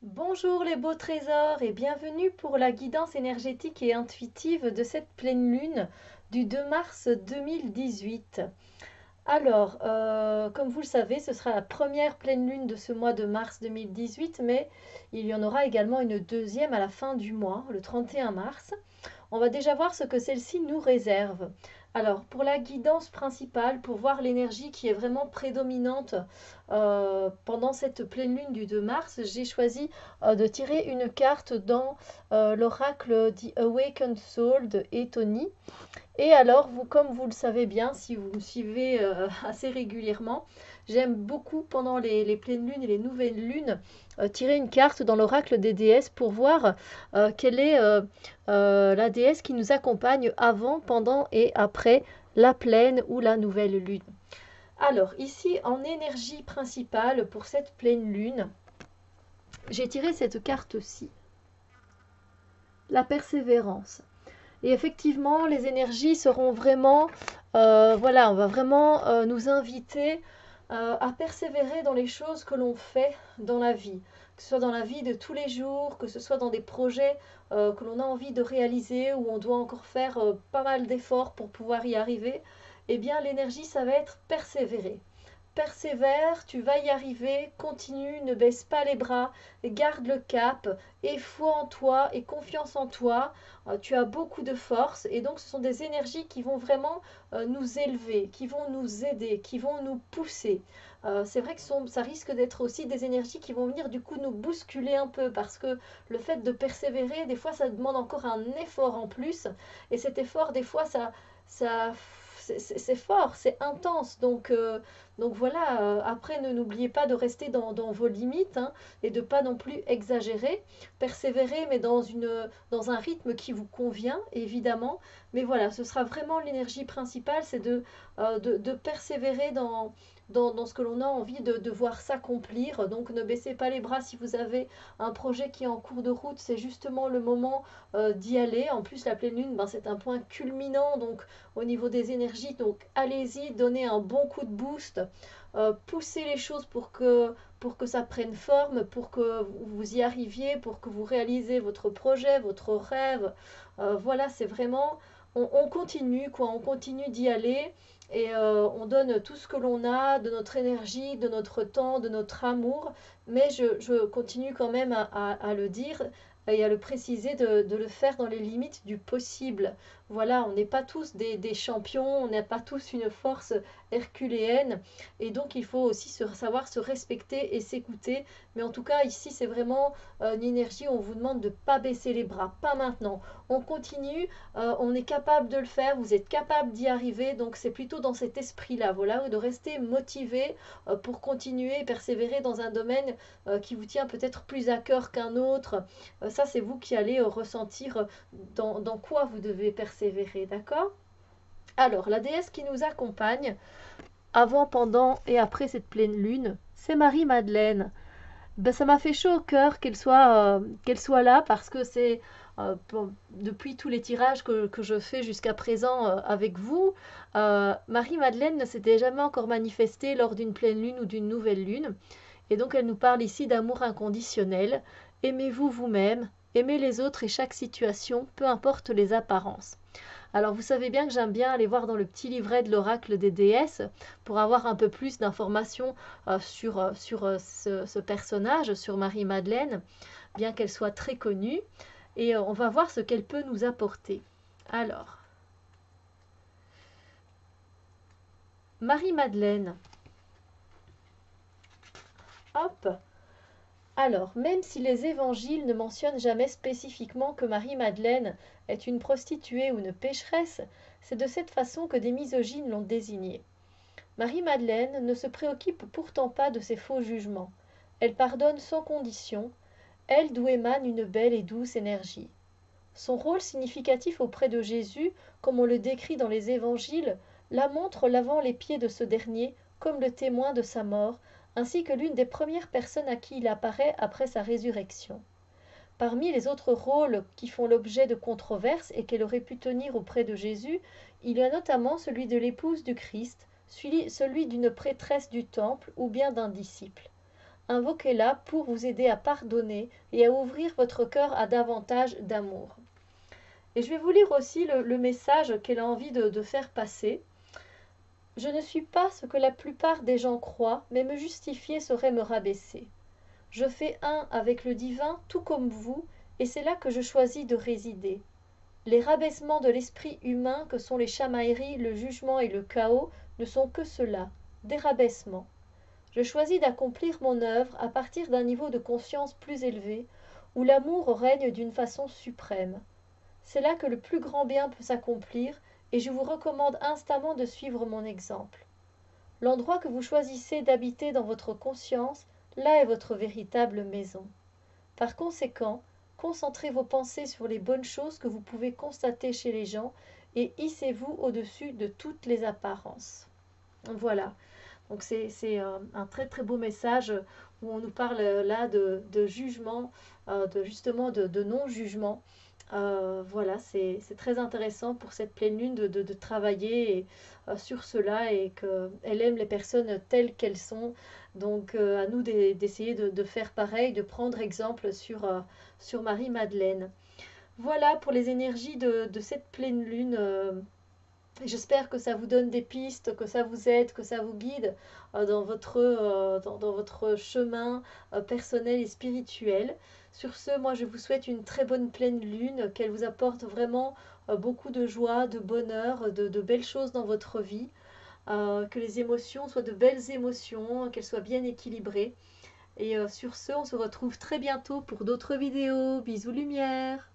Bonjour les beaux trésors et bienvenue pour la guidance énergétique et intuitive de cette pleine lune du 2 mars 2018. Alors, comme vous le savez, ce sera la première pleine lune de ce mois de mars 2018, mais il y en aura également une deuxième à la fin du mois, le 31 mars. On va déjà voir ce que celle-ci nous réserve. Alors, pour la guidance principale, pour voir l'énergie qui est vraiment prédominante pendant cette pleine lune du 2 mars, j'ai choisi de tirer une carte dans l'oracle The Awakened Soul de Etoni. Et alors, vous, comme vous le savez bien, si vous me suivez assez régulièrement, j'aime beaucoup pendant les pleines lunes et les nouvelles lunes tirer une carte dans l'oracle des déesses pour voir quelle est la déesse qui nous accompagne avant, pendant et après la pleine ou la nouvelle lune. Alors, ici, en énergie principale pour cette pleine lune, j'ai tiré cette carte-ci, la persévérance. Et effectivement, les énergies seront vraiment, voilà, on va vraiment nous inviter à persévérer dans les choses que l'on fait dans la vie, que ce soit dans la vie de tous les jours, que ce soit dans des projets que l'on a envie de réaliser, où on doit encore faire pas mal d'efforts pour pouvoir y arriver. Eh bien, l'énergie, ça va être persévérer. Persévère, tu vas y arriver, continue, ne baisse pas les bras, garde le cap, aie foi en toi et confiance en toi. Tu as beaucoup de force et donc ce sont des énergies qui vont vraiment nous élever, qui vont nous aider, qui vont nous pousser. C'est vrai que ça risque d'être aussi des énergies qui vont venir du coup nous bousculer un peu parce que le fait de persévérer, des fois ça demande encore un effort en plus et cet effort, des fois ça c'est fort, c'est intense. Donc voilà, après ne n'oubliez pas de rester dans vos limites hein, et de pas non plus exagérer. Persévérer, mais dans un rythme qui vous convient, évidemment. Mais voilà, ce sera vraiment l'énergie principale, c'est de persévérer dans ce que l'on a envie de voir s'accomplir. Donc ne baissez pas les bras si vous avez un projet qui est en cours de route, c'est justement le moment d'y aller. En plus, la pleine lune, ben, c'est un point culminant donc au niveau des énergies. Donc allez-y, donnez un bon coup de boost, poussez les choses pour que ça prenne forme, pour que vous y arriviez, pour que vous réalisez votre projet, votre rêve. Voilà, c'est vraiment, on continue quoi, on continue d'y aller et on donne tout ce que l'on a, de notre énergie, de notre temps, de notre amour. Mais je continue quand même à le dire et à le préciser, de le faire dans les limites du possible. Voilà, on n'est pas tous des champions, on n'a pas tous une force herculéenne et donc il faut aussi savoir se respecter et s'écouter. Mais en tout cas, ici, c'est vraiment une énergie où on vous demande de ne pas baisser les bras, pas maintenant. On continue, on est capable de le faire, vous êtes capable d'y arriver, donc c'est plutôt dans cet esprit-là, voilà, de rester motivé pour continuer et persévérer dans un domaine qui vous tient peut-être plus à cœur qu'un autre. Ça, c'est vous qui allez ressentir dans quoi vous devez persévérer, d'accord? Alors, la déesse qui nous accompagne, avant, pendant et après cette pleine lune, c'est Marie-Madeleine. Ben, ça m'a fait chaud au cœur qu'elle soit là parce que c'est depuis tous les tirages que je fais jusqu'à présent avec vous, Marie-Madeleine ne s'était jamais encore manifestée lors d'une pleine lune ou d'une nouvelle lune. Et donc elle nous parle ici d'amour inconditionnel. Aimez-vous vous-même, aimez les autres et chaque situation, peu importe les apparences. Alors vous savez bien que j'aime bien aller voir dans le petit livret de l'oracle des déesses pour avoir un peu plus d'informations sur ce personnage, sur Marie-Madeleine, bien qu'elle soit très connue. Et on va voir ce qu'elle peut nous apporter. Alors, Marie-Madeleine. Hop. Alors, même si les évangiles ne mentionnent jamais spécifiquement que Marie-Madeleine est une prostituée ou une pécheresse, c'est de cette façon que des misogynes l'ont désignée. Marie-Madeleine ne se préoccupe pourtant pas de ces faux jugements. Elle pardonne sans condition, elle d'où émane une belle et douce énergie. Son rôle significatif auprès de Jésus, comme on le décrit dans les évangiles, la montre lavant les pieds de ce dernier comme le témoin de sa mort, ainsi que l'une des premières personnes à qui il apparaît après sa résurrection. Parmi les autres rôles qui font l'objet de controverses et qu'elle aurait pu tenir auprès de Jésus, il y a notamment celui de l'épouse du Christ, celui d'une prêtresse du temple ou bien d'un disciple. Invoquez-la pour vous aider à pardonner et à ouvrir votre cœur à davantage d'amour. Et je vais vous lire aussi le message qu'elle a envie de faire passer. Je ne suis pas ce que la plupart des gens croient, mais me justifier serait me rabaisser. Je fais un avec le divin tout comme vous, et c'est là que je choisis de résider. Les rabaissements de l'esprit humain que sont les chamailleries, le jugement et le chaos ne sont que cela, des rabaissements. Je choisis d'accomplir mon œuvre à partir d'un niveau de conscience plus élevé, où l'amour règne d'une façon suprême. C'est là que le plus grand bien peut s'accomplir, et je vous recommande instamment de suivre mon exemple. L'endroit que vous choisissez d'habiter dans votre conscience, là est votre véritable maison. Par conséquent, concentrez vos pensées sur les bonnes choses que vous pouvez constater chez les gens et hissez-vous au-dessus de toutes les apparences. Voilà, donc c'est un très très beau message où on nous parle là de jugement, justement de non-jugement. Voilà, c'est très intéressant pour cette pleine lune de travailler sur cela et qu'elle aime les personnes telles qu'elles sont. Donc à nous d'essayer de faire pareil, de prendre exemple sur Marie-Madeleine. Voilà pour les énergies de cette pleine lune. J'espère que ça vous donne des pistes, que ça vous aide, que ça vous guide dans votre chemin personnel et spirituel. Sur ce, moi je vous souhaite une très bonne pleine lune, qu'elle vous apporte vraiment beaucoup de joie, de bonheur, de belles choses dans votre vie, que les émotions soient de belles émotions, qu'elles soient bien équilibrées. Et sur ce, on se retrouve très bientôt pour d'autres vidéos. Bisous lumière!